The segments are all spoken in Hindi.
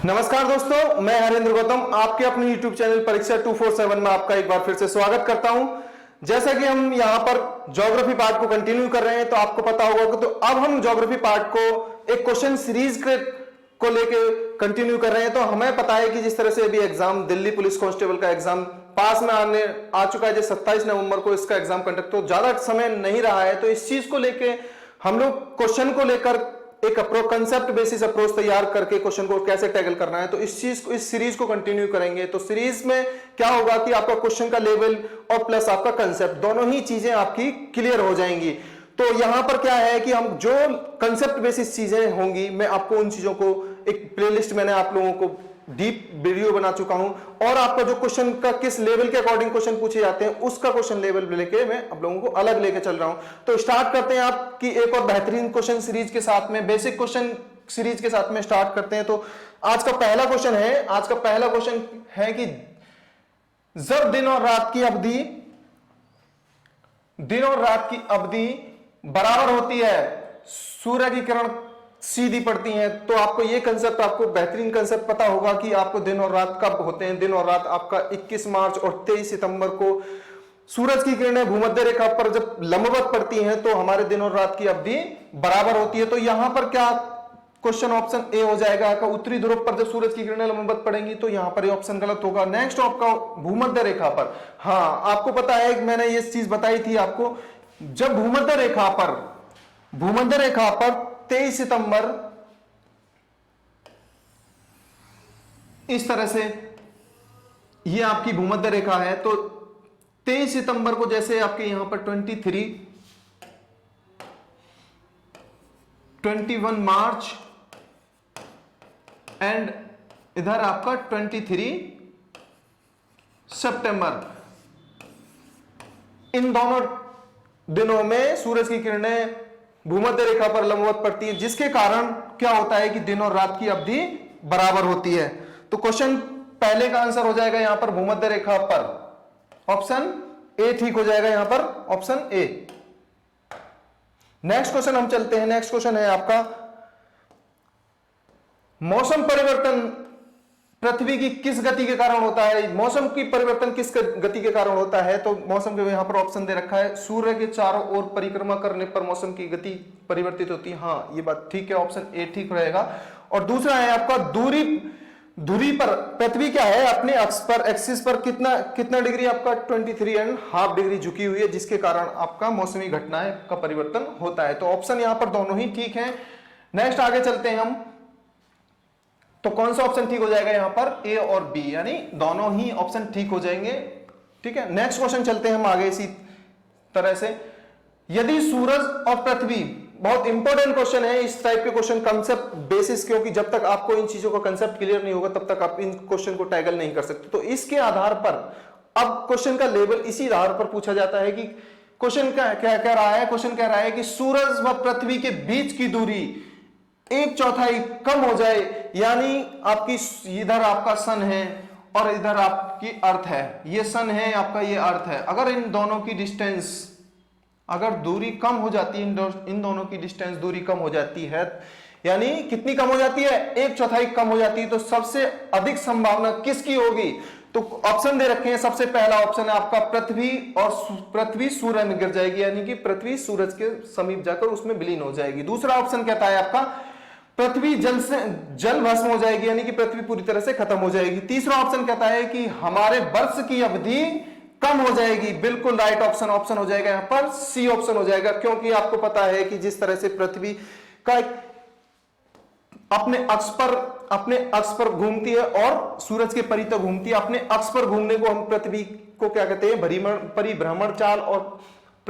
नमस्कार दोस्तों, मैं हरेंद्र गौतम आपके अपने YouTube चैनल परीक्षा 247 में आपका एक बार फिर से स्वागत करता हूं। जैसा कि हम यहां पर ज्योग्राफी पार्ट को कंटिन्यू कर रहे हैं, तो आपको पता होगा कि तो अब हम ज्योग्राफी पार्ट को एक क्वेश्चन सीरीज को लेके कंटिन्यू कर रहे हैं। तो हमें पता है कि जिस तरह से अभी एग्जाम दिल्ली पुलिस कांस्टेबल का एग्जाम पास में आ चुका है, जो 27 नवंबर को इसका एग्जाम कंडक्ट, तो ज्यादा समय नहीं रहा है। तो इस चीज को लेके हम लोग क्वेश्चन को लेकर एक कंसेप्ट बेसिस अप्रोच तैयार करके क्वेश्चन को कैसे टैकल करना है, तो इस चीज को, इस सीरीज को कंटिन्यू करेंगे। तो सीरीज में क्या होगा कि आपका क्वेश्चन का लेवल और प्लस आपका कंसेप्ट दोनों ही चीजें आपकी क्लियर हो जाएंगी। तो यहां पर क्या है कि हम जो कंसेप्ट बेसिस चीजें होंगी, मैं आपको उन चीजों को एक प्लेलिस्ट मैंने आप लोगों को डीप वीडियो बना चुका हूं, और आपका जो क्वेश्चन का किस लेवल के अकॉर्डिंग क्वेश्चन पूछे जाते हैं उसका क्वेश्चन लेवल लेके मैं आप लोगों को अलग लेके चल रहा हूं। तो स्टार्ट करते हैं आपकी एक और बेहतरीन क्वेश्चन सीरीज के साथ में, बेसिक क्वेश्चन सीरीज के साथ में स्टार्ट करते हैं। तो आज का पहला क्वेश्चन है कि जब दिन और रात की अवधि बराबर होती है, सूर्य की किरण सीधी पड़ती हैं, तो आपको ये कंसेप्ट, आपको बेहतरीन कंसेप्ट पता होगा कि आपको दिन और रात कब होते हैं। दिन और रात आपका 21 मार्च और 23 सितंबर को सूरज की किरणें भूमध्य रेखा पर जब लंबवत पड़ती हैं तो हमारे दिन और रात की अवधि बराबर होती है। तो यहां पर क्या क्वेश्चन ऑप्शन ए हो जाएगा का उत्तरी ध्रुव पर जब सूरज की किरणें लंबवत पड़ेंगी, तो यहां पर ये ऑप्शन गलत होगा। नेक्स्ट आपका भूमध्य रेखा पर, हाँ आपको पता है, मैंने ये चीज बताई थी आपको, जब भूमध्य रेखा पर 23 सितंबर इस तरह से ये आपकी भूमध्य रेखा है, तो 23 सितंबर को जैसे आपके यहां पर 23, 21 मार्च एंड इधर आपका 23 सितंबर, इन दोनों दिनों में सूरज की किरणें भूमध्य रेखा पर लंबवत पड़ती है, जिसके कारण क्या होता है कि दिन और रात की अवधि बराबर होती है। तो क्वेश्चन पहले का आंसर हो जाएगा यहां पर भूमध्य रेखा पर, ऑप्शन ए ठीक हो जाएगा यहां पर, ऑप्शन ए। नेक्स्ट क्वेश्चन हम चलते हैं। नेक्स्ट क्वेश्चन है आपका, मौसम परिवर्तन पृथ्वी की किस गति के कारण होता है? मौसम की परिवर्तन किस गति के कारण होता है? तो मौसम के यहां पर ऑप्शन दे रखा है, सूर्य के चारों ओर परिक्रमा करने पर मौसम की गति परिवर्तित होती है। हाँ ये बात ठीक है, ऑप्शन ए ठीक रहेगा। और दूसरा है आपका, दूरी पर पृथ्वी क्या है अपने अक्ष पर, एक्सिस पर कितना डिग्री आपका 23.5 डिग्री झुकी हुई है, जिसके कारण आपका मौसमी घटनाएं का परिवर्तन होता है। तो ऑप्शन यहां पर दोनों ही ठीक है। नेक्स्ट आगे चलते हैं हम, तो कौन सा ऑप्शन ठीक हो जाएगा यहां पर, ए और बी, यानी दोनों ही ऑप्शन ठीक हो जाएंगे। ठीक है, नेक्स्ट क्वेश्चन चलते हैं हम आगे इसी तरह से, यदि सूरज और पृथ्वी, बहुत इंपॉर्टेंट क्वेश्चन है इस टाइप के क्वेश्चन कंसेप्ट बेसिस, क्योंकि जब तक आपको इन चीजों का कंसेप्ट क्लियर नहीं होगा तब तक आप इन क्वेश्चन को टैकल नहीं कर सकते। तो इसके आधार पर अब क्वेश्चन का लेवल इसी आधार पर पूछा जाता है कि क्वेश्चन क्या कह रहा है, क्वेश्चन कह रहा है कि सूरज व पृथ्वी के बीच की दूरी 1/4 कम हो जाए, यानी आपकी इधर आपका सन है और इधर आपकी अर्थ है, ये सन है आपका, ये अर्थ है। अगर इन दोनों की डिस्टेंस, अगर दूरी कम हो जाती है, इन दोनों की डिस्टेंस दूरी कम हो जाती है, यानी कितनी कम हो जाती है, 1/4 कम हो जाती है, तो सबसे अधिक संभावना किसकी होगी? तो ऑप्शन दे रखे हैं, सबसे पहला ऑप्शन है आपका पृथ्वी, और पृथ्वी सूर्य में गिर जाएगी, यानी कि पृथ्वी सूरज के समीप जाकर उसमें विलीन हो जाएगी। दूसरा ऑप्शन कहता है आपका पृथ्वी जल भस्म हो जाएगी, यानी कि पृथ्वी पूरी तरह से खत्म हो जाएगी। तीसरा ऑप्शन कहता है कि हमारे वर्ष की अवधि कम हो जाएगी। बिल्कुल राइट ऑप्शन हो जाएगा यहां पर, सी ऑप्शन हो जाएगा, क्योंकि आपको पता है कि जिस तरह से पृथ्वी का अपने अक्ष पर घूमती है और सूरज के परितः घूमती है, अपने अक्ष पर घूमने को हम पृथ्वी को क्या कहते हैं, परिभ्रमण चाल, और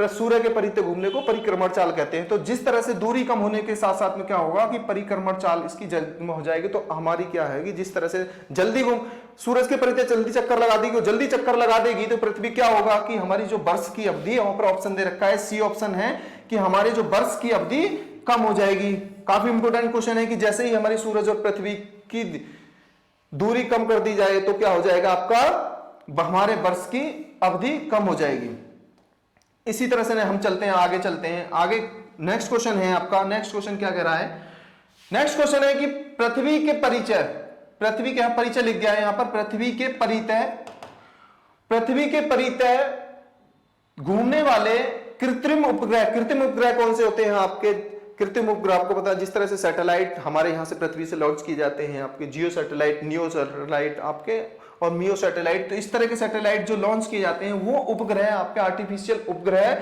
सूर्य के परितः घूमने को परिक्रमण चाल कहते हैं। तो जिस तरह से दूरी कम होने के साथ साथ में क्या होगा कि परिक्रमण चाल इसकी जल्दी में हो जाएगी। तो हमारी क्या है कि जिस तरह से जल्दी सूरज के परितः जल्दी चक्कर लगा देगी, तो पृथ्वी क्या होगा कि हमारी जो वर्ष की अवधि है, वहां पर ऑप्शन दे रखा है, सी ऑप्शन है कि हमारे जो वर्ष की अवधि कम हो जाएगी। काफी इंपोर्टेंट क्वेश्चन है कि जैसे ही हमारी सूरज और पृथ्वी की दूरी कम कर दी जाए तो क्या हो जाएगा आपका, हमारे वर्ष की अवधि कम हो जाएगी। इसी तरह से हम चलते हैं आगे नेक्स्ट क्वेश्चन है आपका। नेक्स्ट क्वेश्चन क्या कह रहा है, नेक्स्ट क्वेश्चन है कि पृथ्वी के परिचय पृथ्वी के परिचय लिख गया है यहां पर, पृथ्वी के परितः घूमने वाले कृत्रिम उपग्रह कौन से होते हैं आपके? कृत्रिम उपग्रह आपको पता है, जिस तरह से सैटेलाइट हमारे यहां से पृथ्वी से लॉन्च किए जाते हैं, आपके जियो सैटेलाइट, नियो सैटेलाइट आपके और मियो सैटेलाइट, तो इस तरह के सैटेलाइट जो लॉन्च किए जाते हैं वो उपग्रह आपके आर्टिफिशियल उपग्रह।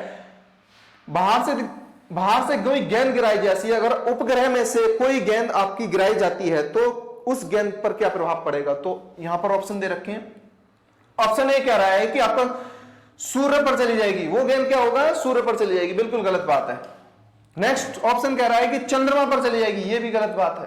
बाहर से कोई गेंद गिराई जैसी, अगर उपग्रह में से कोई गेंद आपकी गिराई जाती है तो उस गेंद पर क्या प्रभाव पड़ेगा? तो यहां पर ऑप्शन दे रखे हैं। ऑप्शन ए कह रहा है कि आपका सूर्य पर चली जाएगी, वो गेंद क्या होगा? सूर्य पर चली जाएगी, बिल्कुल गलत बात है। नेक्स्ट ऑप्शन कह रहा है कि चंद्रमा पर चली जाएगी, ये भी गलत बात है।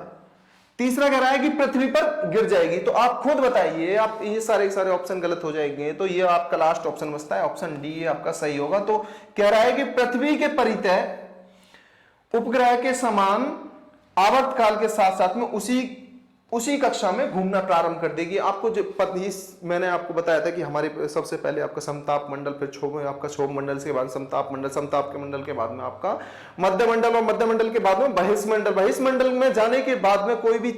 तीसरा कह रहा है कि पृथ्वी पर गिर जाएगी। तो आप खुद बताइए, आप ये सारे ऑप्शन गलत हो जाएंगे, तो ये आपका लास्ट ऑप्शन बचता है, ऑप्शन डी आपका सही होगा। तो कह रहा है कि पृथ्वी के परितः उपग्रह के समान आवर्तकाल के साथ साथ में उसी कक्षा में घूमना प्रारंभ कर देगी। आपको जो मैंने आपको बताया था कि हमारे सबसे पहले आपका समताप मंडल, फिर क्षोभ मंडल से बाद समताप मंडल, समताप के मंडल के बाद में आपका मध्य मंडल और मध्य मंडल के बाद में बहिष्मंडल। बहिष्मंडल में जाने के बाद में कोई भी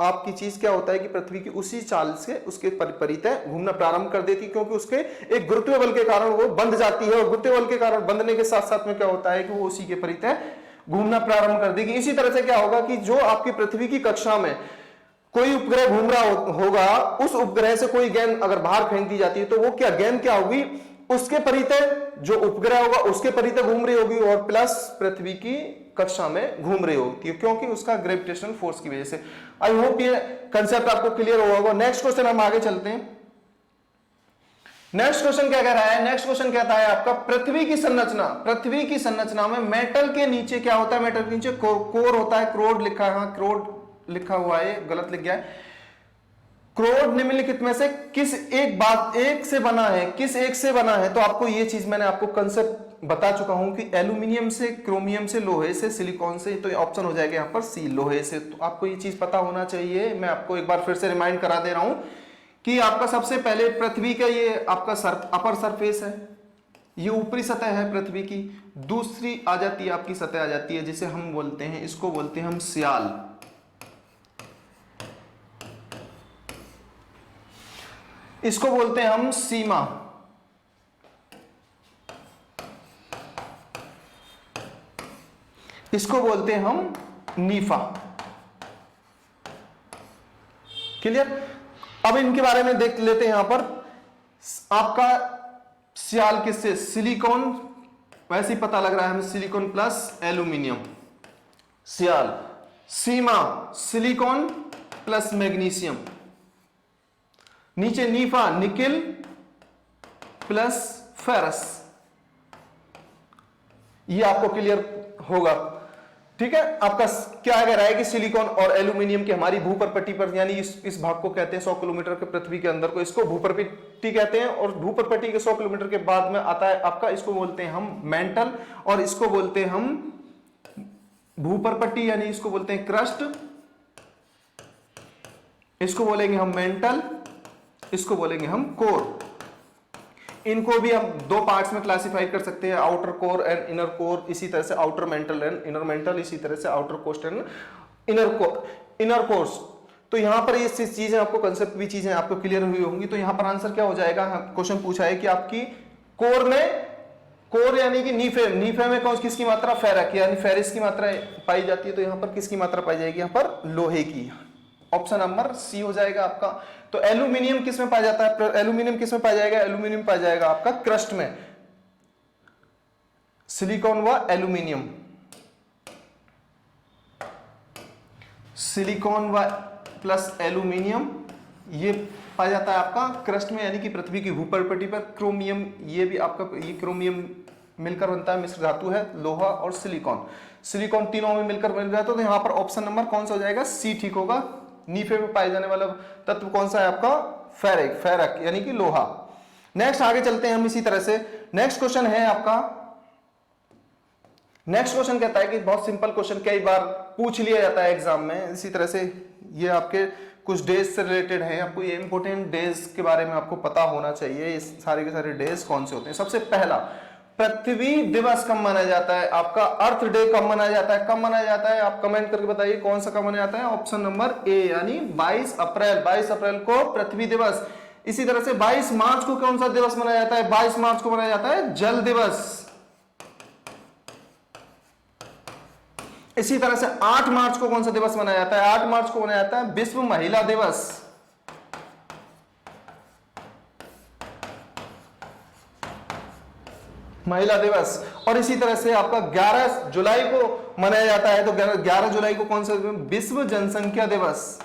आपकी चीज क्या होता है कि पृथ्वी की उसी चाल से उसके परितः घूमना प्रारंभ कर देती, क्योंकि उसके एक गुरुत्वीय बल के कारण वो बंध जाती है, और गुरुत्वीय बल के कारण बंधने के साथ साथ में क्या होता है कि वो उसी के परितः घूमना प्रारंभ कर देगी। इसी तरह से क्या होगा कि जो आपकी पृथ्वी की कक्षा में कोई उपग्रह घूम रहा होगा, उस उपग्रह से कोई गेंद अगर बाहर फेंक दी जाती है तो वो गेंद क्या होगी? उसके परितः, जो उपग्रह होगा उसके परितः घूम रही होगी और प्लस पृथ्वी की कक्षा में घूम रही होती है, क्योंकि उसका ग्रेविटेशनल फोर्स की वजह से। आई होप ये कंसेप्ट आपको क्लियर हुआ होगा। नेक्स्ट क्वेश्चन हम आगे चलते हैं। नेक्स्ट क्वेश्चन क्या कह रहा है? नेक्स्ट क्वेश्चन कहता है आपका पृथ्वी की संरचना। पृथ्वी की संरचना में मेटल के नीचे क्या होता है? मेटल के नीचे कोर होता है, क्रोड लिखा है, क्रोड लिखा हुआ है, गलत लिख गया है। क्रोड निम्नलिखित में से किस एक से बना है? किस एक से बना है? तो आपको ये चीज मैंने आपको कंसेप्ट बता चुका हूं कि एल्यूमिनियम से, क्रोमियम से, लोहे से, सिलिकॉन से, तो ऑप्शन हो जाएगा यहां पर सी, लोहे से। तो आपको ये चीज पता होना चाहिए। मैं आपको एक बार फिर से रिमाइंड करा दे रहा हूं कि आपका सबसे पहले पृथ्वी का ये आपका अपर सरफेस है, ये ऊपरी सतह है पृथ्वी की। दूसरी आ जाती है आपकी सतह आ जाती है जिसे हम बोलते हैं, इसको बोलते हैं हम सियाल। इसको बोलते हैं हम सीमा। इसको बोलते हैं हम नीफा। क्लियर? अब इनके बारे में देख लेते हैं। यहां पर आपका सियाल किससे? सिलिकॉन, वैसे ही पता लग रहा है हमें, सिलिकॉन प्लस एल्यूमिनियम सियाल। सीमा सिलिकॉन प्लस मैग्नीशियम। नीचे नीफा निकेल प्लस फेरस। ये आपको क्लियर होगा, ठीक है? आपका क्या कह रहा है कि सिलिकॉन और एल्यूमिनियम की हमारी भूपर्पट्टी पर, यानी इस भाग को कहते हैं 100 किलोमीटर के पृथ्वी के अंदर को, इसको भूपर्पट्टी कहते हैं। और भूपर्पट्टी के 100 किलोमीटर के बाद में आता है आपका, इसको बोलते हैं हम मेंटल, और इसको बोलते हैं हम भूपर्पट्टी, यानी इसको बोलते हैं क्रस्ट। इसको बोलेंगे हम मेंटल, इसको बोलेंगे हम कोर। इनको भी हम दो पार्ट्स में क्लासिफाई कर सकते हैं, outer core and inner core. इसी तरह से outer mantle and inner mantle, इसी तरह से outer crust and inner cores. तो यहां पर ये चीजें आपको, कंसेप्ट भी चीजें आपको क्लियर हुई होंगी। तो यहां पर आंसर क्या हो जाएगा? क्वेश्चन पूछा है कि आपकी कोर में, कोर यानी कि नीफे में कौन किसकी मात्रा? फेरक, यानी फेरिस की मात्रा पाई जाती है। तो यहां पर किसकी मात्रा पाई जाएगी? यहां पर लोहे की। ऑप्शन नंबर सी हो जाएगा आपका। तो एल्यूमिनियम किस में पाया जाता है? एल्यूमिनियम किस में पाया जाएगा? एल्यूमिनियम पाया जाएगा आपका क्रस्ट में। सिलिकॉन व एल्यूमिनियम, सिलिकॉन व प्लस एल्यूमिनियम ये पाया जाता है आपका क्रस्ट में, यानी कि पृथ्वी की भूपर्पट्टी पर। क्रोमियम, ये भी आपका, ये क्रोमियम मिलकर बनता है, मिश्र धातु है, लोहा और सिलिकॉन। सिलिकॉन तीनों में मिलकर बन जाता है। तो यहां पर ऑप्शन नंबर कौन सा हो जाएगा? सी ठीक होगा। नीफे में पाए जाने वाला तत्व कौन सा है आपका? फेरक यानी कि लोहा। नेक्स्ट आगे चलते हैं हम इसी तरह से। नेक्स्ट क्वेश्चन है आपका, नेक्स्ट क्वेश्चन कहता है कि बहुत सिंपल क्वेश्चन, कई बार पूछ लिया जाता है एग्जाम में। इसी तरह से ये आपके कुछ डेज से रिलेटेड है, आपको ये इंपोर्टेंट डेज के बारे में आपको पता होना चाहिए। ये सारे के सारे डेज कौन से होते हैं? सबसे पहला पृथ्वी दिवस कब मनाया जाता है, आपका अर्थ डे कब मनाया जाता है, कब मनाया जाता है, आप कमेंट करके बताइए कौन सा कब मनाया जाता है। ऑप्शन नंबर ए यानी 22 अप्रैल, 22 अप्रैल को पृथ्वी दिवस। इसी तरह से 22 मार्च को कौन सा दिवस मनाया जाता है, 22 मार्च को मनाया जाता है जल दिवस। इसी तरह से 8 मार्च को कौन सा दिवस मनाया जाता है, 8 मार्च को मनाया जाता है विश्व महिला दिवस। महिला दिवस। और इसी तरह से आपका 11 जुलाई को मनाया जाता है, तो 11 जुलाई को कौन सा विश्व जनसंख्या दिवस।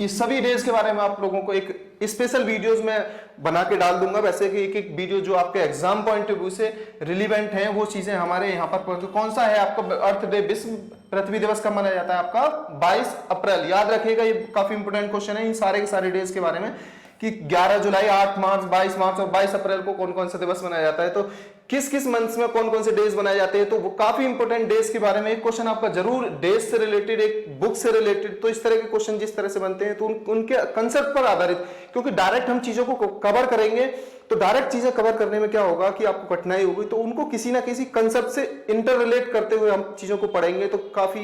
ये सभी डेज के बारे में आप लोगों को एक स्पेशल वीडियोस में बना के डाल दूंगा। वैसे कि एक एक वीडियो जो आपके एग्जाम पॉइंट ऑफ व्यू से रिलीवेंट है वो चीजें हमारे यहाँ पर। कौन सा है आपका अर्थ डे, विश्व पृथ्वी दिवस कब मनाया जाता है, आपका 22 अप्रैल। याद रखिएगा, ये काफी इंपोर्टेंट क्वेश्चन है इन सारे के सारे डेज के बारे में कि 11 जुलाई, 8 मार्च, 22 मार्च और 22 अप्रैल को कौन कौन सा दिवस मनाया जाता है, तो किस किस मंथ्स में कौन कौन से डेज बनाए जाते हैं। तो वो काफी इंपोर्टेंट डेज के बारे में एक क्वेश्चन आपका जरूर डेज से रिलेटेड, एक बुक से रिलेटेड। तो इस तरह के क्वेश्चन जिस तरह से बनते हैं तो उनके कंसेप्ट पर आधारित, क्योंकि डायरेक्ट हम चीजों को कवर करेंगे तो डायरेक्ट चीजें कवर करने में क्या होगा कि आपको कठिनाई होगी, तो उनको किसी ना किसी कंसेप्ट से इंटर रिलेट करते हुए हम चीजों को पढ़ेंगे तो काफी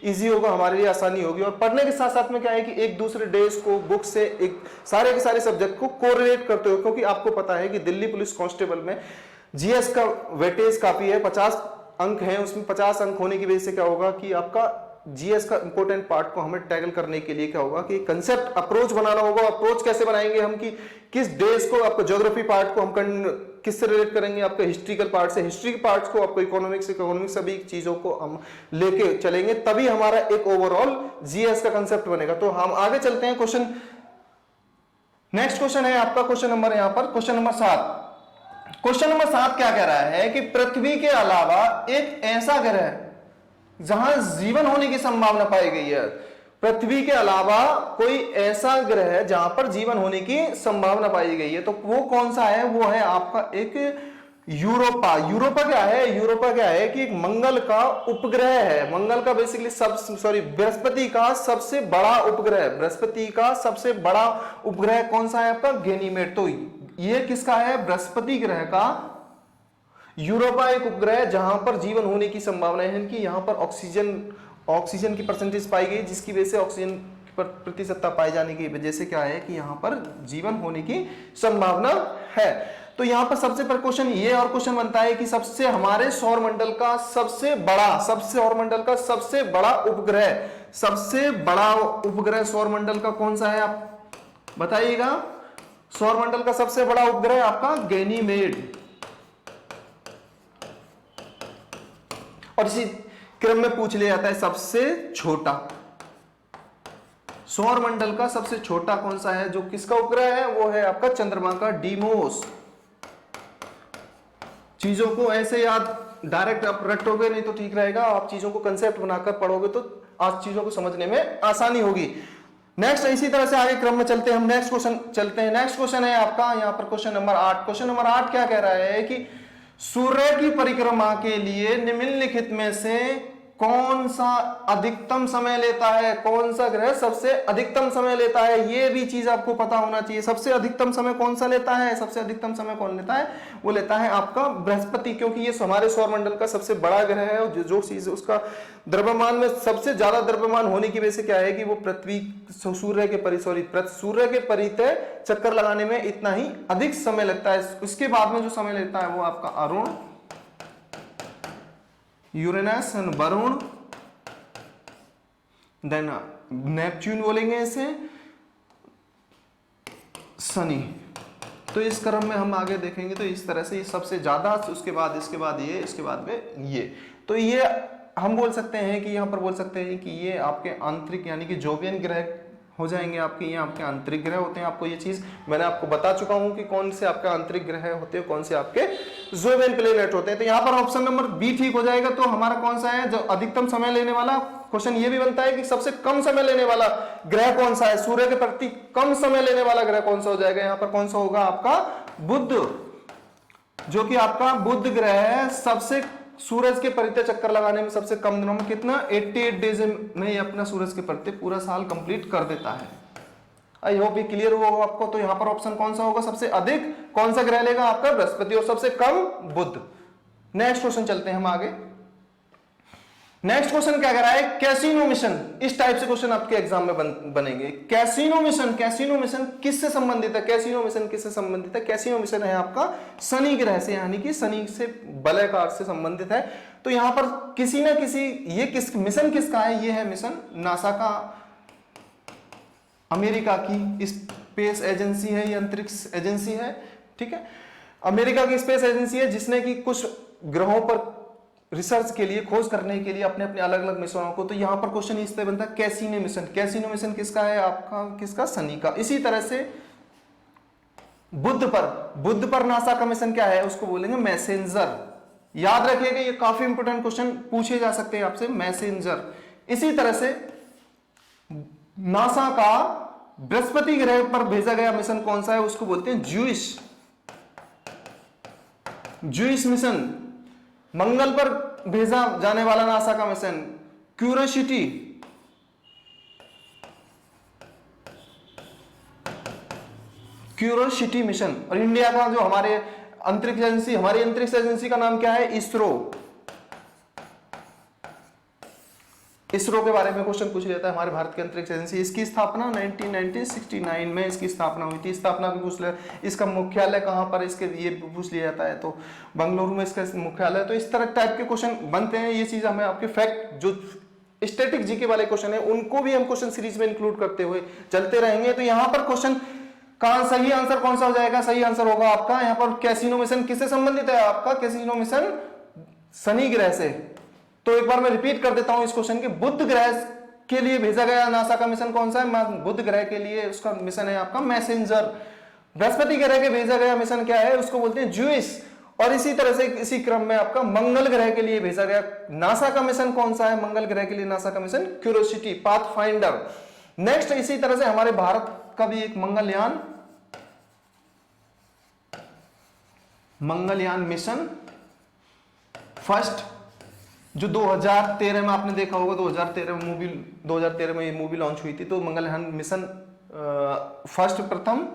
इजी होगा, हमारे लिए आसानी होगी। और पढ़ने के साथ साथ में क्या है कि एक दूसरे डेज को बुक से एक सारे के सारे सब्जेक्ट को कोरिलेट करते हुए, क्योंकि आपको पता है कि दिल्ली पुलिस कांस्टेबल में जीएस का वेटेज काफी है, 50 अंक है उसमें। 50 अंक होने की वजह से क्या होगा कि आपका जीएस का इंपॉर्टेंट पार्ट को हमें टैकल करने के लिए क्या होगा कि कंसेप्ट अप्रोच बनाना होगा। अप्रोच कैसे बनाएंगे हम कि किस डेज को, आपको ज्योग्राफी पार्ट को हम किससे रिलेट करेंगे, आपके हिस्ट्रिकल पार्ट से, हिस्ट्री पार्ट्स को आपको इकोनॉमिक्स सभी चीजों को हम लेके चलेंगे, तभी हमारा एक ओवरऑल जीएस का कंसेप्ट बनेगा। तो हम आगे चलते हैं। क्वेश्चन नेक्स्ट क्वेश्चन है आपका क्वेश्चन नंबर यहां पर क्वेश्चन नंबर 7। क्वेश्चन नंबर 7 क्या कह रहा है कि पृथ्वी के अलावा एक ऐसा ग्रह जहां जीवन होने की संभावना पाई गई है, पृथ्वी के अलावा कोई ऐसा ग्रह है जहां पर जीवन होने की संभावना पाई गई है, तो वो कौन सा है, वो है आपका एक यूरोपा। यूरोपा क्या है, यूरोपा क्या है कि एक मंगल का उपग्रह है। मंगल का बेसिकली बृहस्पति का सबसे बड़ा उपग्रह, बृहस्पति का सबसे बड़ा उपग्रह कौन सा है आपका, गैनीमेड। तो ये किसका है, बृहस्पति ग्रह का यूरोपा एक उपग्रह जहां पर जीवन होने की संभावना है कि यहां पर ऑक्सीजन की परसेंटेज पाई गई, जिसकी वजह से ऑक्सीजन पर प्रतिशतता पाए जाने की वजह से क्या है कि यहां पर जीवन होने की संभावना है। तो यहां पर सबसे पर क्वेश्चन ये और क्वेश्चन बनता है कि सबसे हमारे सौरमंडल का सबसे बड़ा उपग्रह, सबसे बड़ा उपग्रह सौरमंडल का कौन सा है, आप बताइएगा। सौरमंडल का सबसे बड़ा उपग्रह आपका गैनीमेड। और इसी क्रम में पूछ लिया जाता है सबसे छोटा, सौरमंडल का सबसे छोटा कौन सा है, जो किसका उपग्रह है, वो है आपका चंद्रमा का डीमोस। चीजों को ऐसे याद डायरेक्ट आप रटोगे नहीं तो ठीक रहेगा, आप चीजों को कंसेप्ट बनाकर पढ़ोगे तो आज चीजों को समझने में आसानी होगी। नेक्स्ट इसी तरह से आगे क्रम में चलते हैं हम, नेक्स्ट क्वेश्चन चलते हैं। नेक्स्ट क्वेश्चन है आपका यहाँ पर क्वेश्चन नंबर 8। क्वेश्चन नंबर 8 क्या कह रहा है कि सूर्य की परिक्रमा के लिए निम्नलिखित में से कौन सा अधिकतम समय लेता है, कौन सा ग्रह सबसे अधिकतम समय लेता है, ये भी चीज आपको पता होना चाहिए। सबसे अधिकतम समय कौन सा लेता है, सबसे अधिकतम समय कौन लेता है, वो लेता है आपका बृहस्पति, क्योंकि ये हमारे सौरमंडल का सबसे बड़ा ग्रह है और जो चीज उसका द्रव्यमान में सबसे ज्यादा द्रव्यमान होने की वजह से क्या है कि वो सूर्य के परितः चक्कर लगाने में इतना ही अधिक समय लगता है। उसके बाद में जो समय लेता है वो आपका Arun, Uranus and Varun, then Neptune बोलेंगे इसे, शनि। तो इस क्रम में हम आगे देखेंगे तो इस तरह से ये सबसे ज्यादा, उसके बाद इसके बाद ये, इसके बाद में ये। तो ये हम बोल सकते हैं कि यहाँ पर बोल सकते हैं कि ये आपके आंतरिक यानी कि जोवियन ग्रह हो जाएंगे आपके, ये आपके आंतरिक ग्रह होते हैं। आपको ये चीज मैंने आपको बता चुका हूं कि कौन से आपके आंतरिक ग्रह होते हैं, कौन से आपके जोवियन प्लेनेट होते हैं। तो यहाँ पर ऑप्शन नंबर बी ठीक हो जाएगा। तो हमारा कौन सा है जो अधिकतम समय लेने वाला, क्वेश्चन ये भी बनता है कि सबसे कम समय लेने वाला ग्रह कौन सा है, सूर्य के प्रति कम समय लेने वाला ग्रह कौन सा हो जाएगा। यहाँ पर कौन सा होगा आपका बुध, जो कि आपका बुध ग्रह है। सबसे सूरज के परितः चक्कर लगाने में सबसे कम दिनों में कितना, 88 डेज में ये अपना सूरज के परितः पूरा साल कंप्लीट कर देता है। आई होप ये क्लियर हुआ होगा आपको। तो यहां पर ऑप्शन कौन सा होगा, सबसे अधिक कौन सा ग्रह लेगा आपका बृहस्पति और सबसे कम बुध। नेक्स्ट क्वेश्चन चलते हैं हम आगे। नेक्स्ट क्वेश्चन क्या कह रहा है, कैसीनो मिशन। इस टाइप से क्वेश्चन आपके एग्जाम में बनेंगे। कैसीनो मिशन, कैसीनो मिशन किससे संबंधित है, कैसीनो मिशन किससे संबंधित है, कैसीनो मिशन है आपका शनि ग्रह से, यानी कि शनि से वलयाकार से संबंधित है। तो यहां पर किसी ना किसी, ये किस मिशन किसका है, ये है मिशन नासा का, अमेरिका की स्पेस एजेंसी है, ये अंतरिक्ष एजेंसी है, ठीक है, अमेरिका की स्पेस एजेंसी है, जिसने कि कुछ ग्रहों पर रिसर्च के लिए, खोज करने के लिए अपने अपने अलग अलग मिशनों को। तो यहां पर क्वेश्चन इस तरह बनता है, कैसीनो मिशन, कैसीनो मिशन किसका है आपका, किसका, शनि का। इसी तरह से बुध पर नासा का मिशन क्या है, उसको बोलेंगे मैसेंजर। याद रखिएगा, ये काफी इंपोर्टेंट क्वेश्चन पूछे जा सकते हैं आपसे, मैसेंजर। इसी तरह से नासा का बृहस्पति ग्रह पर भेजा गया मिशन कौन सा है, उसको बोलते हैं ज्यूइश मिशन। मंगल पर भेजा जाने वाला नासा का मिशन क्यूरोसिटी मिशन। और इंडिया का जो हमारी अंतरिक्ष एजेंसी का नाम क्या है, इसरो के बारे में क्वेश्चन पूछ लेता है। हमारे भारत की अंतरिक्ष एजेंसी, इसकी स्थापना 1969 में इसकी स्थापना हुई थी। स्थापना भी पूछ ले, इसका मुख्यालय कहां पर, इसके ये पूछ लिया जाता है, तो बंगलुरु में इसका मुख्यालय। तो इस तरह टाइप के क्वेश्चन बनते हैं। ये चीज हमें आपके फैक्ट, जो स्टैटिक जीके वाले क्वेश्चन है, उनको भी हम क्वेश्चन सीरीज में इंक्लूड करते हुए चलते रहेंगे। तो यहाँ पर क्वेश्चन का सही आंसर कौन सा हो जाएगा, सही आंसर होगा आपका यहाँ पर कैसीनो मिशन किससे संबंधित है, आपका कैसीनो मिशन शनि ग्रह से। तो एक बार मैं रिपीट कर देता हूं इस क्वेश्चन के, बुध ग्रह के लिए भेजा गया नासा का मिशन कौन सा है, बुध ग्रह के लिए उसका मिशन है आपका मैसेंजर। बृहस्पति ग्रह के भेजा गया मिशन क्या है, उसको बोलते हैं ज्यूइश। और इसी तरह से इसी क्रम में आपका मंगल ग्रह के लिए भेजा गया नासा का मिशन कौन सा है, मंगल ग्रह के लिए नासा का मिशन क्यूरोसिटी, पाथफाइंडर। नेक्स्ट इसी तरह से हमारे भारत का भी एक मंगलयान मिशन फर्स्ट, जो 2013 में आपने देखा होगा, 2013 में ये मूवी लॉन्च हुई थी। तो मंगलयान मिशन फर्स्ट, प्रथम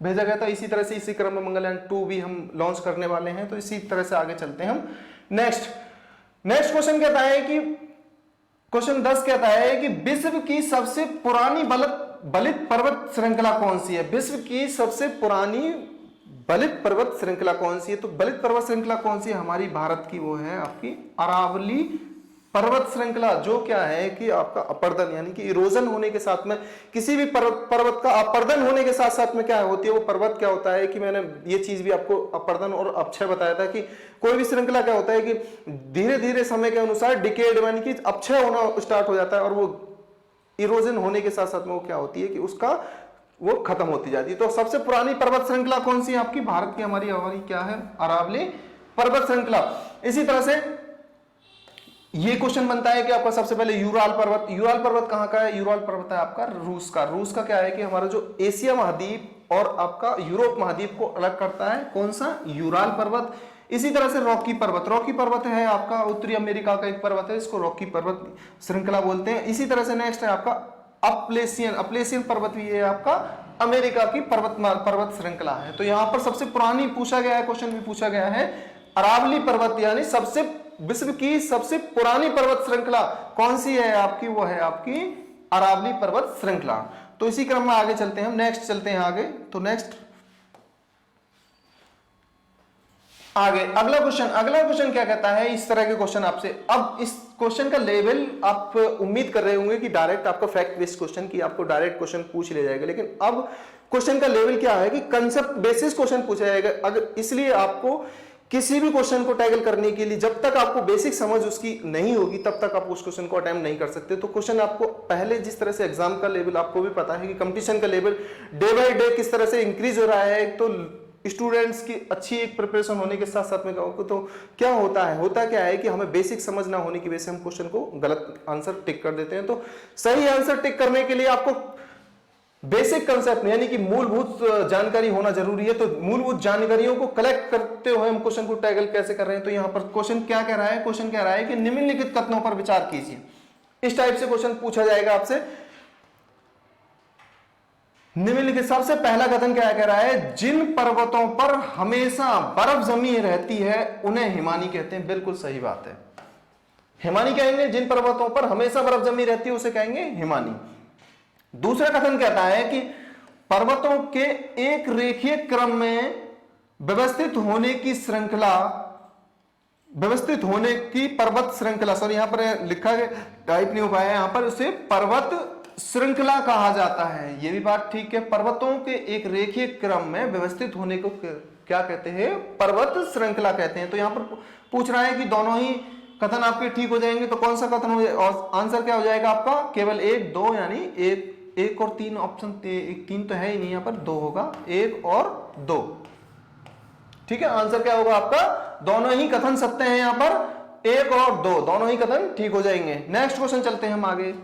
भेजा गया था। इसी तरह से इसी क्रम में मंगलयान 2 भी हम लॉन्च करने वाले हैं। तो इसी तरह से आगे चलते हैं हम। नेक्स्ट क्वेश्चन कहता है कि क्वेश्चन 10 कहता है कि विश्व की सबसे पुरानी बलित पर्वत श्रृंखला कौन सी है, विश्व की सबसे पुरानी बलित पर्वत श्रृंखला कौन सी है। तो बलित पर्वत श्रृंखला कौन सी है, हमारी भारत की, वो है आपकी अरावली पर्वत श्रृंखला, जो क्या है कि आपका अपर्दन, यानी कि इरोजन होने के साथ में, किसी भी पर्वत का अपर्दन होने के साथ साथ में क्या होती है वो पर्वत, क्या होता है कि मैंने ये चीज भी आपको अपर्दन और अपक्षय बताया था कि कोई भी श्रृंखला क्या होता है कि धीरे धीरे समय के अनुसार डिकेड यानी कि अपक्षय होना स्टार्ट हो जाता है, और वो इरोजन होने के साथ साथ में वो क्या होती है कि उसका वो खत्म होती जाती है। तो सबसे पुरानी पर्वत श्रृंखला कौन सी है आपकी, भारत की, हमारी क्या है, अरावली पर्वत श्रृंखला। इसी तरह से ये क्वेश्चन बनता है कि आपका सबसे पहले यूराल पर्वत कहां का है, यूराल पर्वत है आपका रूस का क्या है कि हमारा जो एशिया महाद्वीप और आपका यूरोप महाद्वीप को अलग करता है, कौन सा, यूराल पर्वत। इसी तरह से रॉकी पर्वत है आपका उत्तरी अमेरिका का एक पर्वत है, इसको रॉकी पर्वत श्रृंखला बोलते हैं। इसी तरह से नेक्स्ट है आपका अपलेशियन पर्वत भी है आपका अमेरिका की पर्वत श्रृंखला है। तो यहां पर सबसे पुरानी पूछा गया है, क्वेश्चन भी पूछा गया है, अरावली पर्वत यानी विश्व की सबसे पुरानी पर्वत श्रृंखला कौन सी है आपकी, वो है आपकी अरावली पर्वत श्रृंखला। तो इसी क्रम में आगे चलते हैं हम, नेक्स्ट चलते हैं आगे। तो नेक्स्ट आगे अगला क्वेश्चन क्या कहता है, इस तरह के क्वेश्चन आपसे। अब इस क्वेश्चन का लेवल आप उम्मीद कर रहे होंगे कि डायरेक्ट आपका फैक्ट बेस्ड क्वेश्चन की आपको डायरेक्ट क्वेश्चन पूछ लिया जाएगा, लेकिन अब क्वेश्चन का लेवल क्या है कि कंसेप्ट बेसिस क्वेश्चन पूछा जाएगा। अगर इसलिए आपको किसी भी क्वेश्चन को टैकल करने के लिए जब तक आपको बेसिक समझ उसकी नहीं होगी तब तक आप उस क्वेश्चन को अटेम्प्ट नहीं कर सकते। तो क्वेश्चन आपको पहले, जिस तरह से एग्जाम का लेवल आपको भी पता है कि कंपटीशन का लेवल डे बाय डे किस तरह से इंक्रीज हो रहा है, तो स्टूडेंट्स की अच्छी एक प्रिपरेशन होने के साथ साथ में तो क्या होता क्या है कि हमें बेसिक समझ ना होने की वजह से हम क्वेश्चन को गलत आंसर टिक कर देते हैं। तो सही आंसर टिक करने के लिए आपको बेसिक कंसेप्ट यानी कि मूलभूत जानकारी होना जरूरी है। तो मूलभूत जानकारियों को कलेक्ट करते हुए हम क्वेश्चन को टैकल कैसे कर रहे हैं। तो यहां पर क्वेश्चन क्या कह रहा है, क्वेश्चन कह रहा है कि निम्नलिखित कथनों पर विचार कीजिए। इस टाइप से क्वेश्चन पूछा जाएगा आपसे। निम्नलिखित सबसे पहला कथन क्या कह रहा है, जिन पर्वतों पर हमेशा बर्फ जमी रहती है उन्हें हिमानी कहते हैं। बिल्कुल सही बात है, हिमानी कहेंगे जिन पर्वतों पर हमेशा बर्फ जमी रहती है उसे कहेंगे हिमानी। दूसरा कथन कहता है कि पर्वतों के एक रेखीय क्रम में व्यवस्थित होने की श्रृंखला, व्यवस्थित होने की पर्वत श्रृंखला, सॉरी यहां पर लिखा है टाइप नहीं हो पाया है, यहां पर उसे पर्वत श्रृंखला कहा जाता है। यह भी बात ठीक है, पर्वतों के एक रेखीय क्रम में व्यवस्थित होने को क्या कहते हैं, पर्वत श्रृंखला कहते हैं। तो यहां पर पूछ रहा है कि दोनों ही कथन आपके ठीक हो जाएंगे, तो कौन सा कथन हो जाएगा, और आंसर क्या हो जाएगा आपका, केवल एक, दो, यानी एक और तीन ऑप्शन, तीन तो है ही नहीं, यहां पर दो होगा, एक और दो। ठीक है, आंसर क्या होगा आपका, दोनों ही कथन सत्य हैं, यहां पर एक और दो दोनों ही कथन ठीक हो जाएंगे। नेक्स्ट क्वेश्चन चलते हैं हम आगे।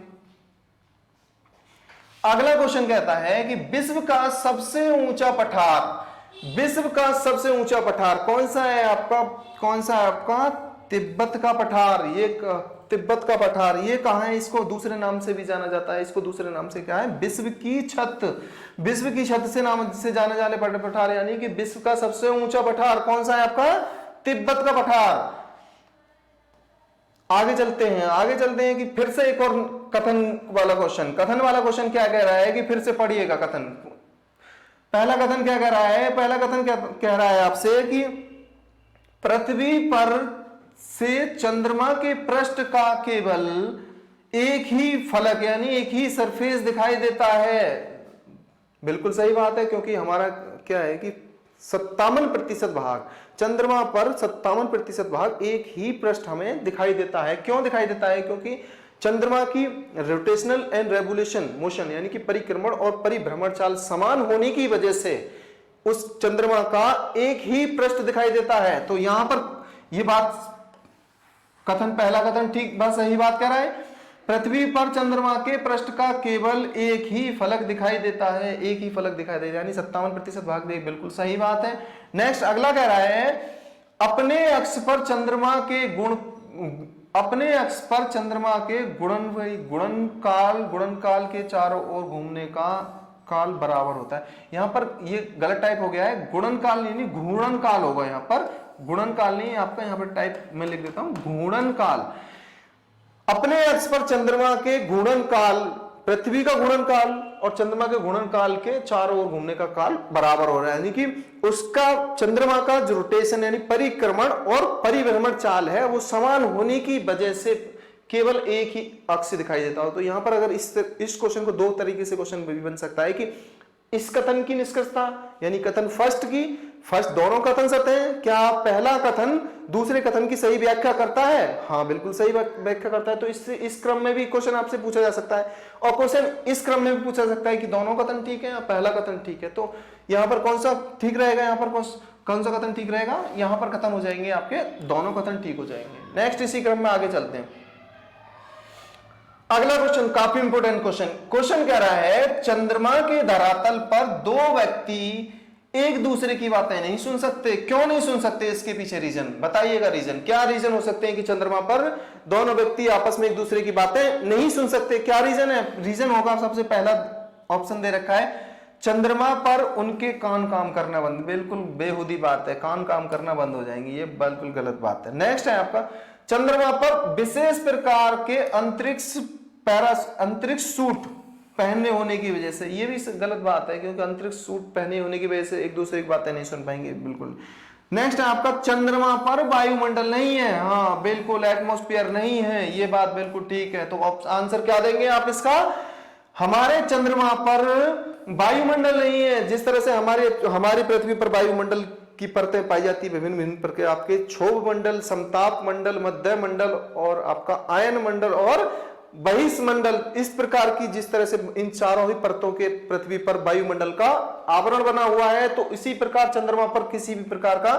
अगला क्वेश्चन कहता है कि विश्व का सबसे ऊंचा पठार, विश्व का सबसे ऊंचा पठार कौन सा है आपका, कौन सा है आपका, तिब्बत का पठार। ये तिब्बत का पठार ये कहां है, इसको दूसरे नाम से भी जाना जाता है, इसको दूसरे नाम से क्या है, विश्व की छत, विश्व की छत से नाम से जाने जाने पठार, यानी कि विश्व का सबसे ऊंचा पठार कौन सा है आपका, तिब्बत का पठार। आगे चलते हैं कि फिर से एक और कथन वाला क्वेश्चन, कथन वाला क्वेश्चन क्या कह रहा है कि फिर से पढ़िएगा कथन। पहला कथन क्या कह रहा है, पहला कथन क्या कह रहा है आपसे कि पृथ्वी पर से चंद्रमा के पृष्ठ का केवल एक ही फलक यानी एक ही सरफेस दिखाई देता है। बिल्कुल सही बात है, क्योंकि हमारा क्या है कि 57% भाग, चंद्रमा पर 57% भाग एक ही पृष्ठ हमें दिखाई देता है। क्यों दिखाई देता है, क्योंकि चंद्रमा की रोटेशनल एंड रेवोल्यूशन मोशन यानी कि परिक्रमण और परिभ्रमण चाल समान होने की वजह से उस चंद्रमा का एक ही पृष्ठ दिखाई देता है। तो यहां पर यह बात कथन, पहला कथन ठीक बात, सही बात कह रहा है, पृथ्वी पर चंद्रमा के पृष्ठ का केवल एक ही फलक दिखाई देता है, एक ही फलक दिखाई देता है, यानी 57% भाग दे, बिल्कुल सही बात है। नेक्स्ट अगला कह रहा है अपने अक्ष पर चंद्रमा के गुण, अपने अक्ष पर चंद्रमा के गुणनकाल के चारों ओर घूमने का काल बराबर होता है। यहां पर ये गलत टाइप हो गया है, गुणनकाल यानी घूर्णनकाल होगा, यहां पर गुणनकाल नहीं आपका, यहां पर टाइप मैं लिख देता हूं घूर्णनकाल। अपने अक्ष पर चंद्रमा के घूर्णनकाल, पृथ्वी का घूर्णनकाल और चंद्रमा के घूर्णनकाल के चारों ओर घूमने का काल बराबर हो रहा है, यानी कि उसका चंद्रमा का जो रोटेशन यानी परिक्रमण और परिभ्रमण चाल है वो समान होने की वजह से केवल एक ही अक्ष दिखाई देता हो। तो यहां पर अगर इस क्वेश्चन को दो तरीके से क्वेश्चन भी बन सकता है कि इस कथन की निष्कर्षता यानी कथन फर्स्ट दोनों कथन सत्य हैं, क्या पहला कथन दूसरे कथन की सही व्याख्या करता है, हाँ बिल्कुल सही व्याख्या करता है। तो इस क्रम में भी क्वेश्चन आपसे पूछा जा सकता है, और क्वेश्चन इस क्रम में भी पूछा जा सकता है कि दोनों कथन ठीक है या पहला कथन ठीक है। तो यहां पर कौन सा ठीक रहेगा, यहां पर कौन सा कथन ठीक रहेगा, यहां पर कथन हो जाएंगे आपके दोनों कथन ठीक हो जाएंगे। नेक्स्ट इसी क्रम में आगे चलते हैं। अगला क्वेश्चन काफी इंपोर्टेंट क्वेश्चन कह रहा है चंद्रमा के धरातल पर दो व्यक्ति एक दूसरे की बातें नहीं सुन सकते। क्यों नहीं सुन सकते, इसके पीछे रीजन बताइएगा। रीजन क्या रीजन हो सकते हैं कि चंद्रमा पर दोनों व्यक्ति आपस में एक दूसरे की बातें नहीं सुन सकते, क्या रीजन है। रीजन होगा, सबसे पहला ऑप्शन दे रखा है चंद्रमा पर उनके कान काम करना बंद। बिल्कुल बेहुदी बात है, कान काम करना बंद हो जाएंगे, ये बिल्कुल गलत बात है। नेक्स्ट है आपका चंद्रमा पर विशेष प्रकार के अंतरिक्ष सूट पहनने होने की वजह से, ये भी गलत बात है, क्योंकि अंतरिक्ष सूट पहने होने की वजह से एक दूसरे की बातें नहीं सुन पाएंगे, बिल्कुल। नेक्स्ट है आपका चंद्रमा पर वायुमंडल नहीं है, हाँ बिल्कुल एटमॉस्फेयर नहीं है, ये बात बिल्कुल ठीक है। तो आंसर क्या देंगे आप इसका, हमारे चंद्रमा पर वायुमंडल नहीं है। जिस तरह से हमारी पृथ्वी पर वायुमंडल की परतें पाई जाती है, विभिन्न विभिन्न प्रकार आपके क्षोभ मंडल, समताप मंडल, मध्य मंडल और आपका आयन मंडल और बहिष्मंडल, इस प्रकार की जिस तरह से इन चारों ही परतों के पृथ्वी पर वायुमंडल का आवरण बना हुआ है, तो इसी प्रकार चंद्रमा पर किसी भी प्रकार का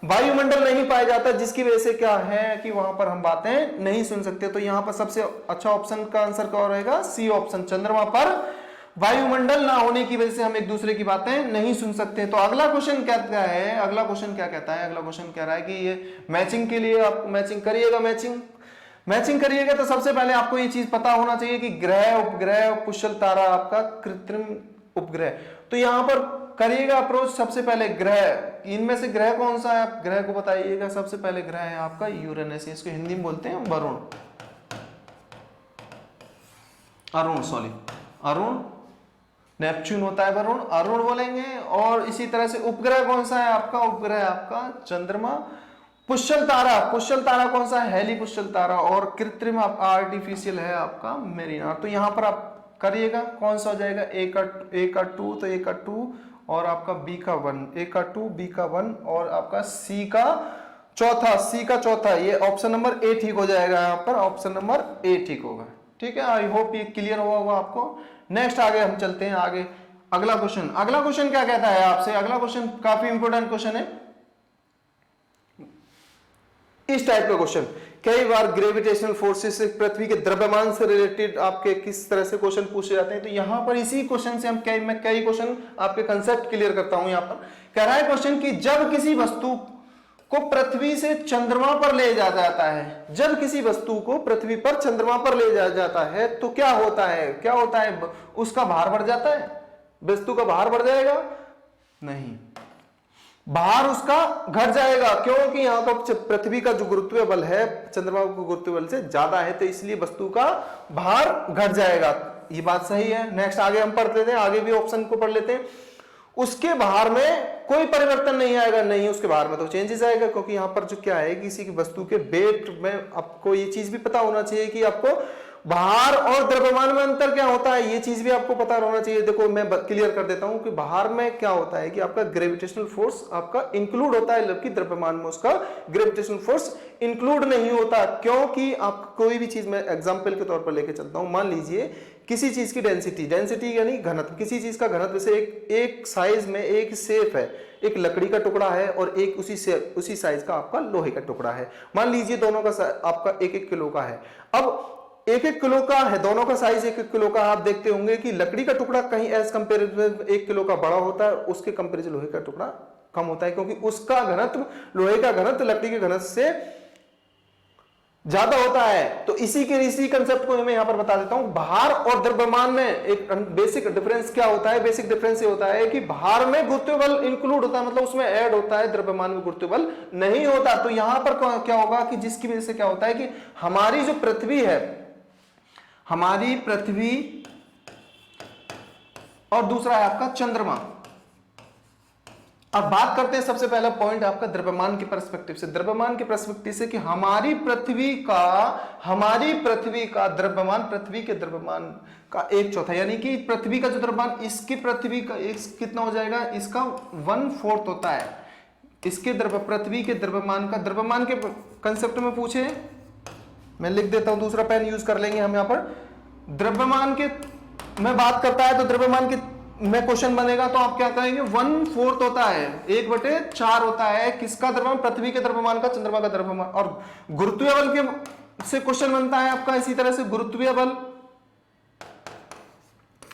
वायुमंडल नहीं पाया जाता, जिसकी वजह से क्या है कि वहां पर हम बातें नहीं सुन सकते। तो यहां पर सबसे अच्छा ऑप्शन का आंसर क्या रहेगा, सी ऑप्शन, चंद्रमा पर वायुमंडल ना होने की वजह से हम एक दूसरे की बातें नहीं सुन सकते। तो अगला क्वेश्चन क्या है, अगला क्वेश्चन क्या कहता है, अगला क्वेश्चन कह रहा है कि ये मैचिंग के लिए आप मैचिंग करिएगा, मैचिंग करिएगा। तो सबसे पहले आपको ये चीज पता होना चाहिए कि ग्रह उपग्रह कुशल तारा आपका कृत्रिम उपग्रह। तो यहां पर करिएगा अप्रोच, सबसे पहले ग्रह, इनमें से ग्रह कौन सा है, आप ग्रह को बताइएगा। सबसे पहले ग्रह है आपका यूरेनस, इसको हिंदी में बोलते हैं वरुण, अरुण, नेपच्यून होता है वरुण, अरुण बोलेंगे। और इसी तरह से उपग्रह कौन सा है आपका, उपग्रह आपका चंद्रमा। पुष्यल तारा कौन सा है, हेली पुष्यल तारा। और कृत्रिम आर्टिफिशियल है आपका मेरिना। तो यहां पर आप करिएगा कौन सा हो जाएगा, ए का 2, तो ए का 2 और आपका बी का 1, ए का 2 बी का 1 और आपका सी का चौथा, ये ऑप्शन नंबर ए ठीक हो जाएगा। यहाँ पर ऑप्शन नंबर ए ठीक होगा। ठीक है, आई होप ये क्लियर हुआ होगा आपको। नेक्स्ट आगे हम चलते हैं आगे। अगला क्वेश्चन क्या कहता है आपसे, अगला क्वेश्चन काफी इंपोर्टेंट क्वेश्चन है। इस टाइप का क्वेश्चन कई बार ग्रेविटेशनल फोर्सेस से पृथ्वी के द्रव्यमान से रिलेटेड आपके किस तरह से क्वेश्चन पूछे जाते हैं। तो यहां पर इसी क्वेश्चन से मैं कई क्वेश्चन आपके कंसेप्ट क्लियर करता हूं। यहां पर कह रहा है क्वेश्चन कि जब किसी वस्तु को पृथ्वी से चंद्रमा पर ले जाया जाता है, जब किसी वस्तु को पृथ्वी पर चंद्रमा पर ले जाया जाता है तो क्या होता है, उसका भार बढ़ जाता है, वस्तु का भार बढ़ जाएगा, नहीं, भार उसका घट जाएगा। क्योंकि यहां पर पृथ्वी का जो गुरुत्वीय बल है चंद्रमा के गुरुत्वीय बल से ज्यादा है, तो इसलिए वस्तु का भार घट जाएगा। ये बात सही है। नेक्स्ट आगे हम पढ़ लेते हैं, आगे भी ऑप्शन को पढ़ लेते हैं। उसके भार में कोई परिवर्तन नहीं आएगा, नहीं, उसके भार में तो चेंजेस आएगा। क्योंकि यहां पर जो क्या है, किसी की वस्तु के वेट में आपको ये चीज भी पता होना चाहिए कि आपको भार और द्रव्यमान में अंतर क्या होता है, ये चीज भी आपको पता होना चाहिए। देखो मैं क्लियर कर देता हूं कि भार में क्या होता है कि आपका ग्रेविटेशनल फोर्स आपका इंक्लूड होता है, जबकि द्रव्यमान में उसका ग्रेविटेशनल फोर्स इंक्लूड नहीं होता। क्योंकि आप कोई भी चीज, मैं एग्जांपल के तौर पर लेके चलता हूं, मान लीजिए किसी चीज की डेंसिटी यानी घनत्व, किसी चीज का घनत्व से एक साइज में एक शेप है, एक लकड़ी का टुकड़ा है और एक उसी साइज का आपका लोहे का टुकड़ा है। मान लीजिए दोनों का आपका 1-1 किलो का है। अब 1-1 किलो का है, दोनों का साइज 1-1 किलो का। आप देखते होंगे कि लकड़ी का टुकड़ा कहीं एज कंपेरिजन 1 किलो का बड़ा होता है, उसके कंपेरिजन लोहे का टुकड़ा कम होता है, क्योंकि उसका घनत्व, लोहे का घनत्व लकड़ी के घनत्व से ज्यादा होता है। तो इसी कंसेप्ट को मैं यहां पर बता देता हूं। भार और द्रव्यमान में एक बेसिक डिफरेंस क्या होता है, बेसिक डिफरेंस ये होता है कि भार में गुरुत्वीय बल इंक्लूड होता है, मतलब उसमें ऐड होता है, द्रव्यमान में गुरुत्वीय बल नहीं होता। तो यहां पर क्या होगा कि जिसकी वजह से क्या होता है कि हमारी जो पृथ्वी है, हमारी पृथ्वी और दूसरा है आपका चंद्रमा। अब बात करते हैं सबसे पहला पॉइंट आपका द्रव्यमान के पर्सपेक्टिव से, द्रव्यमान के पर्सपेक्टिव से कि हमारी पृथ्वी का द्रव्यमान पृथ्वी के द्रव्यमान का 1/4, यानी कि पृथ्वी का जो द्रव्यमान, इसकी पृथ्वी का कितना हो जाएगा, इसका 1/4 होता है। इसके पृथ्वी के द्रव्यमान के कंसेप्ट में पूछे, मैं लिख देता हूं, दूसरा पेन यूज कर लेंगे हम यहां पर। द्रव्यमान के में बात करता है तो द्रव्यमान के में क्वेश्चन बनेगा तो आप क्या कहेंगे, 1/4 होता है, 1/4 होता है किसका द्रव्यमान, पृथ्वी के द्रव्यमान का, चंद्रमा का द्रव्यमान। और गुरुत्वीय बल के से क्वेश्चन बनता है आपका इसी तरह से, गुरुत्वीय बल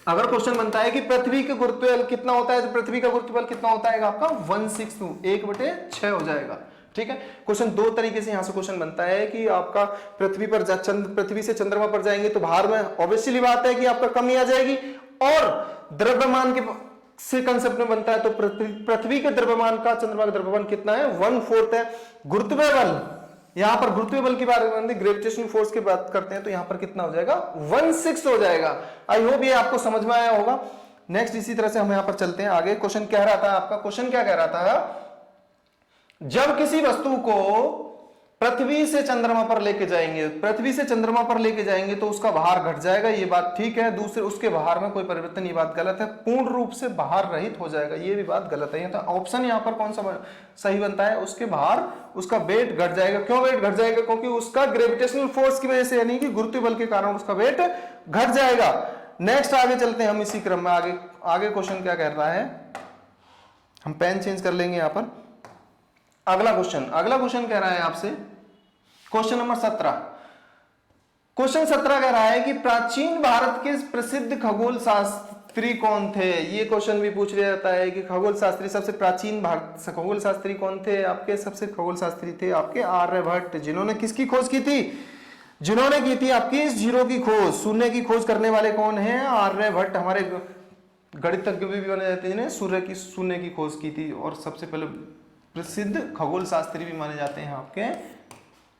अगर क्वेश्चन बनता है कि पृथ्वी के गुरुत्वीय बल कितना होता है, तो पृथ्वी का गुरुत्वीय बल कितना होता है आपका 1/6, 1/6 हो जाएगा। ठीक है, क्वेश्चन दो तरीके से यहां से क्वेश्चन बनता है कि आपका पृथ्वी से चंद्रमा पर जाएंगे तो भार में ऑब्वियसली बात है कि आपका कमी आ जाएगी, और द्रव्यमान के से कंसेप्ट में बनता है तो पृथ्वी के द्रव्यमान का चंद्रमा का द्रव्यमान कितना है, 1/4 है। गुरुत्वीय बल, यहां पर गुरुत्वीय बल की बात करते हैं, ग्रेविटेशनल फोर्स की बात करते हैं, तो यहां पर कितना हो जाएगा, 1/6 हो जाएगा। आई होप ये आपको समझ में आया होगा। नेक्स्ट इसी तरह से हम यहां पर चलते हैं आगे। क्वेश्चन क्या रहा था आपका, क्वेश्चन क्या कह रहा था, जब किसी वस्तु को पृथ्वी से चंद्रमा पर लेके जाएंगे तो उसका भार घट जाएगा, ये बात ठीक है। दूसरे, उसके भार में कोई परिवर्तन, ये बात गलत है। पूर्ण रूप से भार रहित हो जाएगा, ये भी बात गलत है। तो ऑप्शन यहां पर कौन सा सही बनता है, उसके भार, उसका वेट घट जाएगा। क्यों वेट घट जाएगा, क्योंकि उसका ग्रेविटेशनल फोर्स की वजह से, यानी कि गुरुत्वीय बल के कारण उसका वेट घट जाएगा। नेक्स्ट आगे चलते हैं हम इसी क्रम में, आगे क्वेश्चन क्या कह रहा है, हम पेन चेंज कर लेंगे यहां पर। अगला क्वेश्चन कह रहा है आपसे, क्वेश्चन नंबर 17। क्वेश्चन 17 कह रहा है कि प्राचीन भारत के प्रसिद्ध खगोल शास्त्री कौन थे। ये क्वेश्चन भी पूछ लिया जाता है कि खगोल शास्त्री, सबसे प्राचीन भारत खगोल शास्त्री कौन थे आपके, सबसे खगोल शास्त्री थे आपके आर्यभट्ट, जिन्होंने किसकी खोज की थी, जिन्होंने की थी आपकी जीरो की खोज, शून्य की खोज करने वाले कौन है, आर्यभट्ट। हमारे गणितज्ञ भी माने जाते हैं जिन्हें सूर्य की शून्य की खोज की थी, और सबसे पहले प्रसिद्ध खगोल शास्त्री भी माने जाते हैं आपके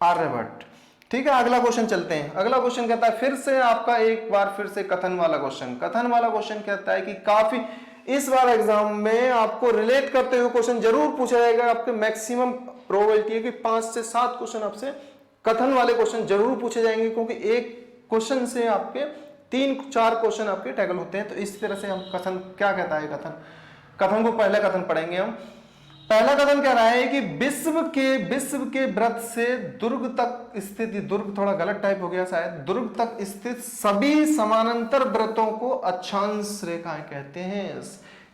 आर्यभट्ट। ठीक है, अगला क्वेश्चन चलते हैं। अगला क्वेश्चन कहता है फिर से आपका एक बार फिर से कथन वाला क्वेश्चन। कथन वाला क्वेश्चन कहता है कि काफी इस बार एग्जाम में आपको रिलेट करते हुए क्वेश्चन जरूर पूछा जाएगा। आपके मैक्सिमम प्रोबेबिलिटी है कि 5 से 7 क्वेश्चन आपसे कथन वाले क्वेश्चन जरूर पूछे जाएंगे, क्योंकि एक क्वेश्चन से आपके 3-4 क्वेश्चन आपके टैकल होते हैं। तो इस तरह से हम कथन क्या कहता है कथन को पहले कथन पढ़ेंगे हम। पहला कथन कह रहा है कि विश्व के वृत्त से दुर्ग तक स्थित, दुर्ग थोड़ा गलत टाइप हो गया शायद, दुर्ग तक स्थित सभी समानांतर वृत्तों को अक्षांश रेखाएं कहते हैं।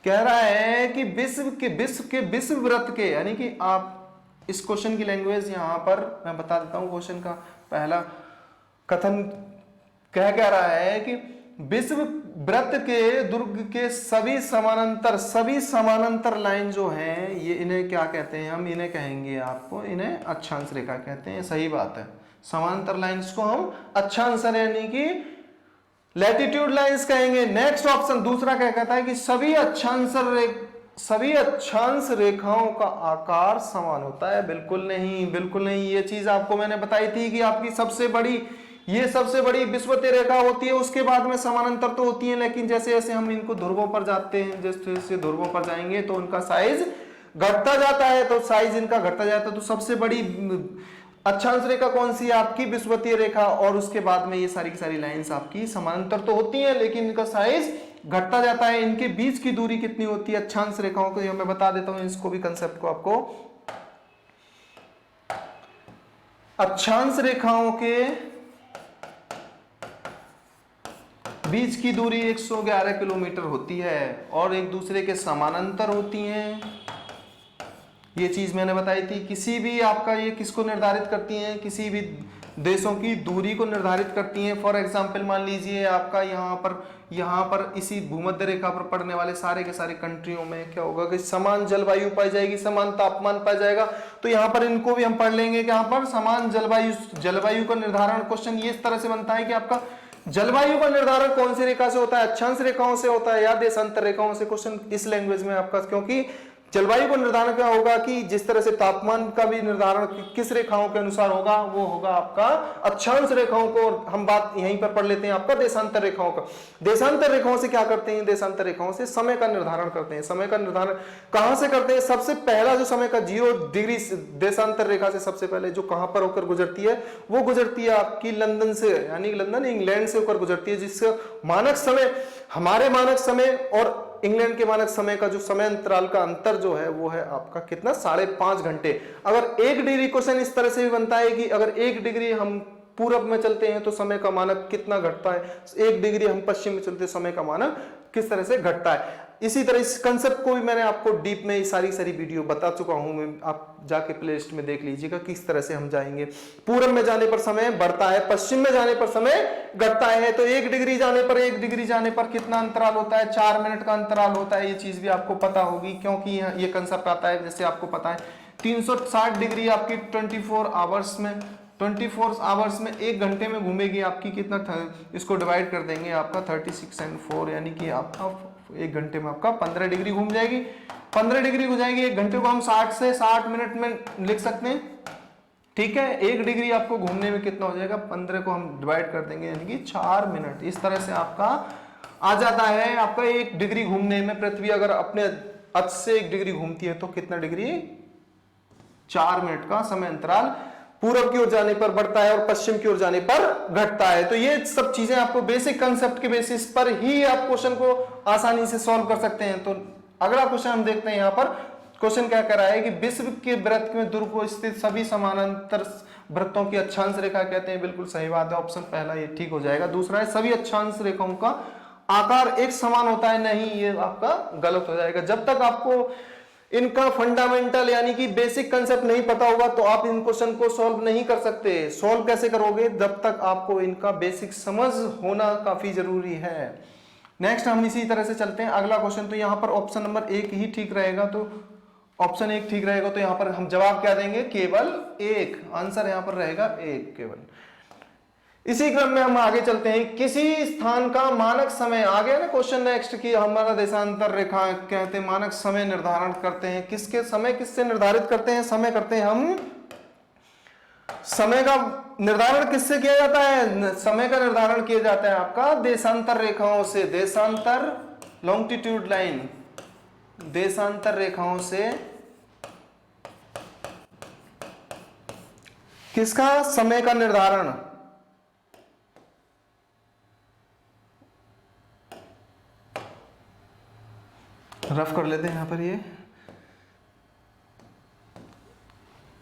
कह रहा है कि विश्व वृत्त के, यानी कि आप इस क्वेश्चन की लैंग्वेज यहां पर मैं बता देता हूं। क्वेश्चन का पहला कथन कह रहा है कि विश्व वृत्त के दुर्ग के सभी समानांतर लाइन जो हैं, ये इन्हें क्या कहते हैं? हम इन्हें कहेंगे, आपको इन्हें अक्षांश रेखा कहते हैं। सही बात है, समानांतर लाइंस को हम अक्षांश यानी कि लैटिट्यूड लाइंस कहेंगे। नेक्स्ट ऑप्शन दूसरा क्या कहता है कि सभी अक्षांश रेखाओं का आकार समान होता है। बिल्कुल नहीं, ये चीज आपको मैंने बताई थी कि आपकी सबसे बड़ी विषुवतीय रेखा होती है, उसके बाद में समानांतर तो होती है, लेकिन जैसे जैसे हम इनको ध्रुवों पर जाते हैं, जैसे जैसे ध्रुवों पर जाएंगे तो उनका साइज घटता जाता है। तो साइज इनका घटता जाता है, तो सबसे बड़ी अक्षांश रेखा कौन सी है? आपकी विषुवतीय रेखा। और उसके बाद में ये सारी की सारी लाइंस आपकी समानांतर तो होती हैं, लेकिन इनका साइज घटता जाता है। इनके बीच की दूरी कितनी होती है अक्षांश रेखाओं को? मैं बता देता हूं इसको भी, कंसेप्ट को आपको। अक्षांश रेखाओं के बीच की दूरी 111 किलोमीटर होती है और एक दूसरे के समानांतर होती हैं। ये चीज मैंने बताई थी। किसी भी आपका ये किसको निर्धारित करती हैं? किसी भी देशों की दूरी को निर्धारित करती हैं। फॉर एग्जांपल मान लीजिए आपका यहाँ पर इसी भूमध्य रेखा पर पड़ने वाले सारे के सारे कंट्रियों में क्या होगा कि समान जलवायु पाई जाएगी, समान तापमान पाया जाएगा। तो यहाँ पर इनको भी हम पढ़ लेंगे कि यहाँ पर समान जलवायु का निर्धारण क्वेश्चन ये इस तरह से बनता है कि आपका जलवायु का निर्धारण कौन सी रेखा से होता है? अक्षांश रेखाओं से होता है या देशांतर रेखाओं से? क्वेश्चन इस लैंग्वेज में आपका, क्योंकि जलवायु का निर्धारण क्या होगा कि जिस तरह से तापमान का भी निर्धारण किस रेखाओं के अनुसार होगा, वो होगा आपका अक्षांश रेखाओं को। हम बात यहीं पर पढ़ लेते हैं आपका देशांतर रेखाओं का। देशांतर रेखाओं से क्या करते हैं? देशांतर रेखाओं से समय का निर्धारण करते हैं। समय का निर्धारण कहां से करते हैं? सबसे पहला जो समय का 0 डिग्री देशांतर रेखा से सबसे पहले जो कहां पर होकर गुजरती है, वो गुजरती है आपकी लंदन से, यानी लंदन इंग्लैंड से होकर गुजरती है, जिससे मानक समय, हमारे मानक समय और इंग्लैंड के मानक समय का जो समय अंतराल का अंतर जो है वो है आपका कितना? 5.5 घंटे। अगर 1 डिग्री क्वेश्चन इस तरह से भी बनता है कि अगर 1 डिग्री हम पूरब में चलते हैं तो समय का मानक कितना घटता है, 1 डिग्री हम पश्चिम में चलते हैं समय का मानक किस तरह से घटता है। इसी तरह इस कंसेप्ट को भी मैंने आपको डीप में सारी वीडियो बता चुका हूं। आप जाके प्लेलिस्ट में देख लीजिएगा किस तरह से हम जाएंगे। पूरब में जाने पर समय बढ़ता है, पश्चिम में जाने पर समय घटता है। तो 1 डिग्री जाने पर कितना अंतराल होता है? 4 मिनट का अंतराल होता है। ये चीज भी आपको पता होगी, क्योंकि ये कंसेप्ट आता है, जैसे आपको पता है 360 डिग्री आपकी 24 आवर्स में 1 घंटे में घूमेगी आपकी कितना? इसको डिवाइड कर देंगे आपका 36 and 4, यानी कि आपका 1 घंटे में आपका 15 डिग्री घूम जाएगी। 15 डिग्री हो जाएगी। 1 घंटे को हम 60 से 60 मिनट में लिख सकते हैं। ठीक है, 1 डिग्री आपको घूमने में कितना हो जाएगा? 15 को हम डिवाइड कर देंगे, यानी कि 4 मिनट। इस तरह से आपका आ जाता है। आपका 1 डिग्री घूमने में पृथ्वी अगर अपने अक्ष से 1 डिग्री घूमती है तो कितना डिग्री? 4 मिनट का समय अंतराल पूरब की ओर जाने पर बढ़ता है और पश्चिम की ओर जाने पर घटता है। तो ये सब चीजें आपको बेसिक कंसेप्ट के बेसिस पर ही आप क्वेश्चन को आसानी से सॉल्व कर सकते हैं। तो अगला क्वेश्चन हम देखते हैं। यहाँ पर क्वेश्चन क्या कर रहा है कि विश्व के वृत्त में ध्रुव को स्थित सभी समानांतर वृत्तों की अक्षांश रेखा कहते हैं। बिल्कुल सही बात है, ऑप्शन पहला ये ठीक हो जाएगा। दूसरा है सभी अक्षांश रेखाओं का आकार एक समान होता है। नहीं, ये आपका गलत हो जाएगा। जब तक आपको इनका फंडामेंटल यानी कि बेसिक कंसेप्ट नहीं पता होगा तो आप इन क्वेश्चन को सॉल्व नहीं कर सकते। सॉल्व कैसे करोगे? जब तक आपको इनका बेसिक समझ होना काफी जरूरी है। नेक्स्ट हम इसी तरह से चलते हैं। अगला क्वेश्चन, तो यहाँ पर ऑप्शन नंबर 1 ही ठीक रहेगा। तो ऑप्शन 1 ठीक रहेगा, तो यहाँ पर हम जवाब क्या देंगे? केवल 1। आंसर यहाँ पर रहेगा 1 केवल। इसी क्रम में हम आगे चलते हैं। किसी स्थान का मानक समय, आ गया ना क्वेश्चन नेक्स्ट की, हमारा देशांतर रेखा कहते हैं मानक समय निर्धारण करते हैं। किसके समय, किससे निर्धारित करते हैं? समय करते हैं हम। समय का निर्धारण किससे किया जाता है? समय का निर्धारण किया जाता है आपका देशांतर रेखाओं से। देशांतर लॉन्गिट्यूड लाइन, देशांतर रेखाओं से किसका समय का निर्धारण? रफ कर लेते हैं यहां पर, ये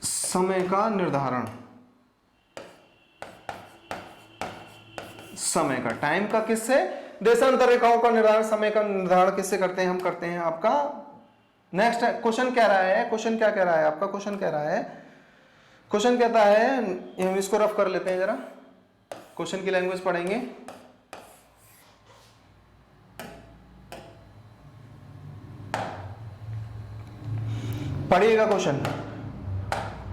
समय का निर्धारण, समय का, टाइम का किससे? देशांतर रेखाओं का निर्धारण, समय का निर्धारण किससे करते हैं? हम करते हैं आपका नेक्स्ट क्वेश्चन कह रहा है, क्वेश्चन क्या कह रहा है आपका? क्वेश्चन कह रहा है, क्वेश्चन कहता है, हम इसको रफ कर लेते हैं जरा, क्वेश्चन की लैंग्वेज पढ़ेंगे। पढ़िएगा क्वेश्चन,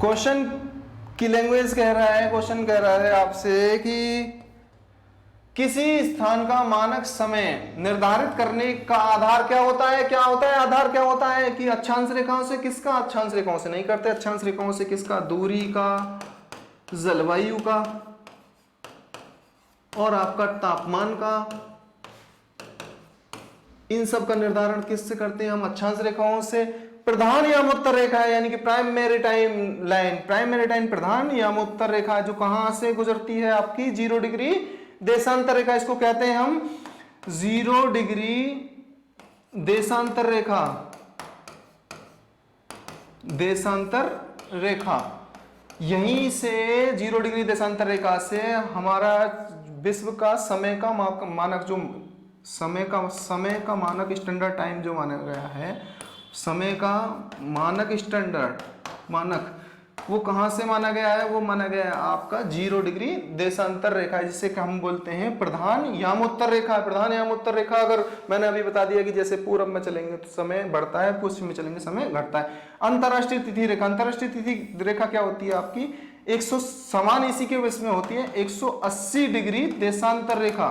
क्वेश्चन की लैंग्वेज कह रहा है, क्वेश्चन कह रहा है आपसे कि किसी स्थान का मानक समय निर्धारित करने का आधार क्या होता है? क्या होता है आधार? क्या होता है कि अक्षांश रेखाओं से किसका? अक्षांश रेखाओं से नहीं करते, अक्षांश रेखाओं से किसका? दूरी का, जलवायु का और आपका तापमान का, इन सब का निर्धारण किससे करते हैं हम? अक्षांश रेखाओं से। प्रधान यामोत्तर रेखा है, यानी कि prime maritime line, prime maritime प्रधान यामोत्तर रेखा जो कहां से गुजरती है? आपकी 0 डिग्री देशांतर रेखा, इसको कहते हैं हम 0 डिग्री देशांतर रेखा, देशांतर रेखा। यहीं से 0 डिग्री देशांतर रेखा से हमारा विश्व का समय का मानक, जो समय का मानक स्टैंडर्ड टाइम जो माना गया है, समय का मानक स्टैंडर्ड मानक, वो कहां से माना गया है? वो माना गया है आपका 0 डिग्री देशांतर रेखा, जिसे हम बोलते हैं प्रधान यामोत्तर रेखा। प्रधान यामोत्तर रेखा, अगर मैंने अभी बता दिया कि जैसे पूरब में चलेंगे तो समय बढ़ता है, पश्चिम में चलेंगे समय घटता है। अंतरराष्ट्रीय तिथि रेखा, अंतरराष्ट्रीय तिथि रेखा क्या होती है आपकी? 100 समान इसी के इसमें होती है 180 डिग्री देशांतर रेखा,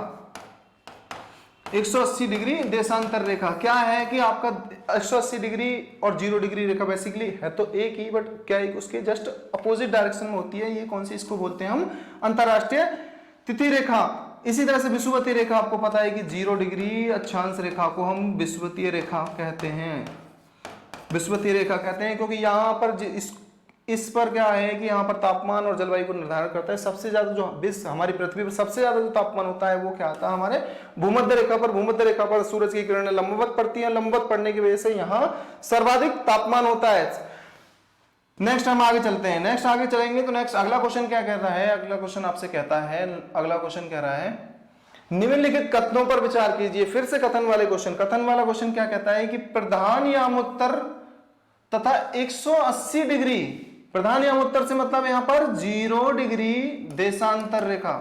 180 डिग्री देशांतर रेखा। क्या है कि आपका 180 डिग्री और 0 डिग्री रेखा बेसिकली है तो एक ही, बट क्या एक उसके जस्ट अपोजिट डायरेक्शन में होती है। ये कौन सी? इसको बोलते हैं हम अंतरराष्ट्रीय तिथि रेखा। इसी तरह से विषुवतीय रेखा, आपको पता है कि 0 डिग्री अक्षांश रेखा को हम विषुवतीय रेखा कहते हैं, विषुवतीय रेखा कहते हैं, क्योंकि यहाँ पर इस पर क्या है कि यहाँ पर तापमान और जलवायु को निर्धारण करता है। सबसे ज्यादा जो विश्व, हमारी पृथ्वी पर सबसे ज्यादा जो तापमान होता है वो क्या आता है? हमारे भूमध्य रेखा पर। भूमध्य रेखा पर सूरज की किरणें लंबवत पड़ती हैं, लंबवत पड़ने की वजह से यहाँ सर्वाधिक तापमान होता है। नेक्स्ट हम आगे चलते हैं, नेक्स्ट आगे चलेंगे तो नेक्स्ट अगला क्वेश्चन क्या कहता है? अगला क्वेश्चन आपसे कहता है, अगला क्वेश्चन कह रहा है, निम्नलिखित कथनों पर विचार कीजिए। फिर से कथन वाले क्वेश्चन, कथन वाला क्वेश्चन क्या कहता है कि प्रधान यामोत्तर तथा 180 डिग्री, प्रधान यामोत्तर से मतलब यहां पर 0 डिग्री देशांतर रेखा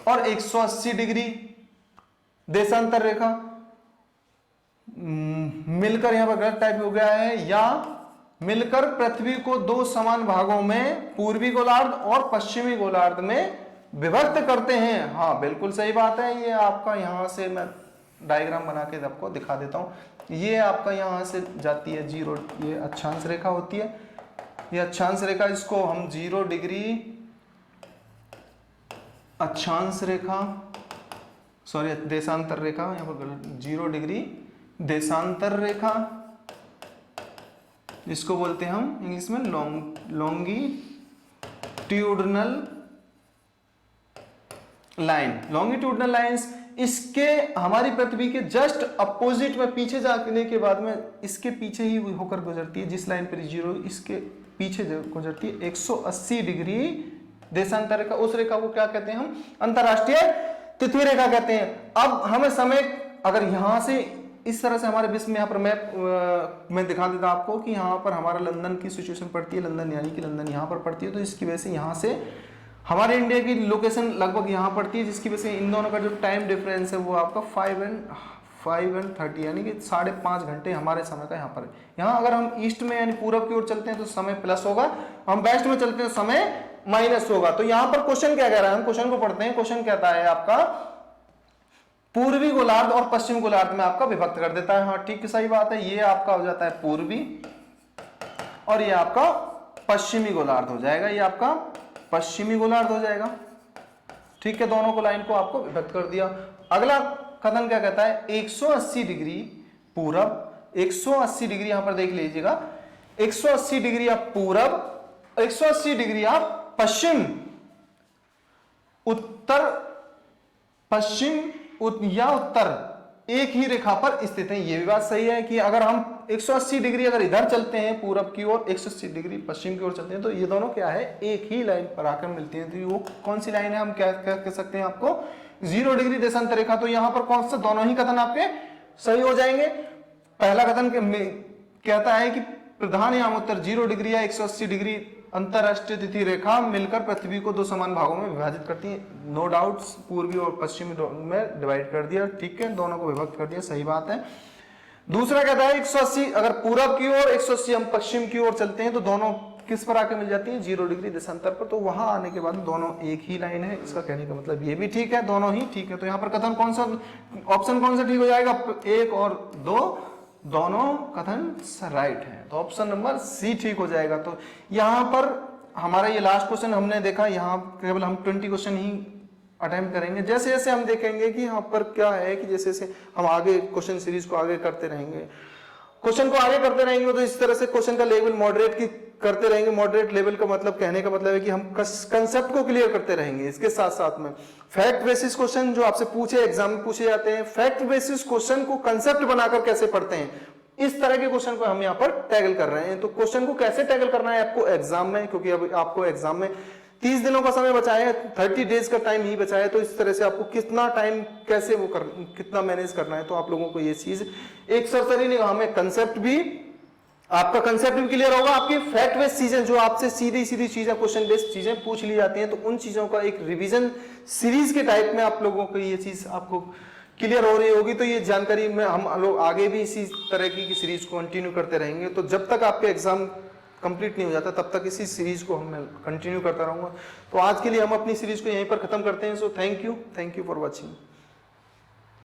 और 180 डिग्री देशांतर रेखा मिलकर, यहां पर गलत टाइप हो गया है, या मिलकर पृथ्वी को 2 समान भागों में, पूर्वी गोलार्ध और पश्चिमी गोलार्ध में विभक्त करते हैं। हाँ बिल्कुल सही बात है। ये आपका यहां से मैं डायग्राम बना के आपको दिखा देता हूं। ये आपका यहां से जाती है 0, ये अक्षांश रेखा होती है, ये अक्षांश रेखा, इसको हम 0 डिग्री अक्षांश रेखा, सॉरी देशांतर रेखा, यहां पर 0 डिग्री देशांतर रेखा, इसको बोलते हैं हम इंग्लिश में लॉन्गिट्यूडनल लाइन, लॉन्गिट्यूडनल लाइंस। इसके हमारी पृथ्वी के जस्ट अपोजिट में पीछे जाने के बाद में इसके पीछे ही होकर गुजरती है, जिस लाइन पर 0 इसके पीछे गुजरती है 180 डिग्री देशांतर रेखा, उस रेखा को क्या कहते हैं हम? अंतरराष्ट्रीय तिथि रेखा कहते हैं। अब हमें समय, अगर यहां से इस तरह से हमारे विश्व में, यहाँ पर मैप मैं दिखा देता आपको कि यहाँ पर हमारा लंदन की सिचुएशन पड़ती है, लंदन यानी कि लंदन यहाँ पर पड़ती है, तो इसकी वजह से यहाँ से हमारे इंडिया की लोकेशन लगभग यहाँ पड़ती है, जिसकी वजह से इन दोनों का जो टाइम डिफरेंस है वो आपका 5 and 30 यानी कि 5.5 घंटे हमारे समय का यहाँ पर है। यहाँ अगर हम ईस्ट में यानी पूरब की ओर चलते हैं तो समय प्लस होगा, हम वेस्ट में चलते हैं समय माइनस होगा। तो यहां पर क्वेश्चन क्या कह रहा है, हम क्वेश्चन को पढ़ते हैं। क्वेश्चन कहता है आपका पूर्वी गोलार्ध और पश्चिमी गोलार्ध में आपका विभक्त कर देता है। हाँ ठीक है, सही बात है। ये आपका हो जाता है पूर्वी और ये आपका पश्चिमी गोलार्ध हो जाएगा, ये आपका पश्चिमी गोलार्ध हो जाएगा। ठीक है, दोनों को लाइन को आपको विभक्त कर दिया। अगला कथन क्या कहता है, 180 डिग्री पूरब, 180 डिग्री यहां पर देख लीजिएगा, 180 डिग्री आप पूरब, 180 डिग्री आप पश्चिम, उत्तर पश्चिम या उत्तर एक ही रेखा पर स्थित है। ये भी बात सही है कि अगर हम 180 डिग्री अगर इधर चलते हैं पूरब की ओर, 180 डिग्री पश्चिम की ओर चलते हैं, तो ये दोनों क्या है, एक ही लाइन पर आकर मिलती हैं। तो वो कौन सी लाइन है, हम क्या कह सकते हैं आपको, 0 डिग्री देशांतर रेखा। तो यहां पर कौन सा, दोनों ही कथन आपके सही हो जाएंगे। पहला कथन कहता है कि प्रधान या उत्तर 0 डिग्री या 180 डिग्री अंतरराष्ट्रीय तिथि रेखा मिलकर पृथ्वी को 2 समान भागों में विभाजित करती है। नो डाउट्स, पूर्वी और पश्चिमी में डिवाइड कर दिया। ठीक है, दोनों को विभक्त कर दिया, सही बात है। दूसरा कहता है 180 अगर पूरब की ओर, 180 हम पश्चिम की ओर चलते हैं, तो दोनों किस पर आके मिल जाती है, 0 डिग्री देशांतर पर। तो वहां आने के बाद दोनों एक ही लाइन है, इसका कहने का मतलब ये भी ठीक है, दोनों ही ठीक है। तो यहाँ पर कथन कौन सा, ऑप्शन कौन सा ठीक हो जाएगा, 1 और 2 दोनों कथन राइट है। तो ऑप्शन नंबर सी ठीक हो जाएगा। तो यहां पर हमारा ये लास्ट क्वेश्चन हमने देखा, यहाँ केवल हम 20 क्वेश्चन ही अटेम्प्ट करेंगे। जैसे जैसे हम देखेंगे कि यहाँ पर क्या है कि जैसे जैसे हम आगे क्वेश्चन सीरीज को आगे करते रहेंगे, क्वेश्चन को आगे करते रहेंगे, तो इस तरह से क्वेश्चन का लेवल मॉडरेट की करते रहेंगे। मॉडरेट लेवल का मतलब, कहने का मतलब है कि हम कंसेप्ट को क्लियर करते रहेंगे। इसके साथ साथ में फैक्ट बेसिस क्वेश्चन जो आपसे पूछे, एग्जाम में पूछे जाते हैं, फैक्ट बेसिस क्वेश्चन को कंसेप्ट बनाकर कैसे पढ़ते हैं, इस तरह के क्वेश्चन को हम यहाँ पर टैकल कर रहे हैं। तो क्वेश्चन को कैसे टैकल करना है आपको एग्जाम में, क्योंकि अब आपको एग्जाम में 30 दिनों का समय बचा है, 30 डेज का टाइम ही बचा है। तो इस तरह से आपको कितना टाइम कैसे कितना मैनेज करना है, तो आप लोगों को ये चीज एक सरसरी निगाह में कंसेप्ट भी, आपका कंसेप्ट भी क्लियर होगा। आपकी फैक्ट बेस्ड चीजें जो आपसे सीधी सीधी चीजें, क्वेश्चन बेस्ड चीजें पूछ ली जाती हैं, तो उन चीजों का एक रिवीजन सीरीज के टाइप में आप लोगों को ये चीज आपको क्लियर हो रही होगी। तो ये जानकारी में हम लोग आगे भी इसी तरह की सीरीज को कंटिन्यू करते रहेंगे। तो जब तक आपके एग्जाम कंप्लीट नहीं हो जाता तब तक इसी सीरीज को हम कंटिन्यू करता रहूंगा। तो आज के लिए हम अपनी सीरीज को यहीं पर खत्म करते हैं। So thank you for watching.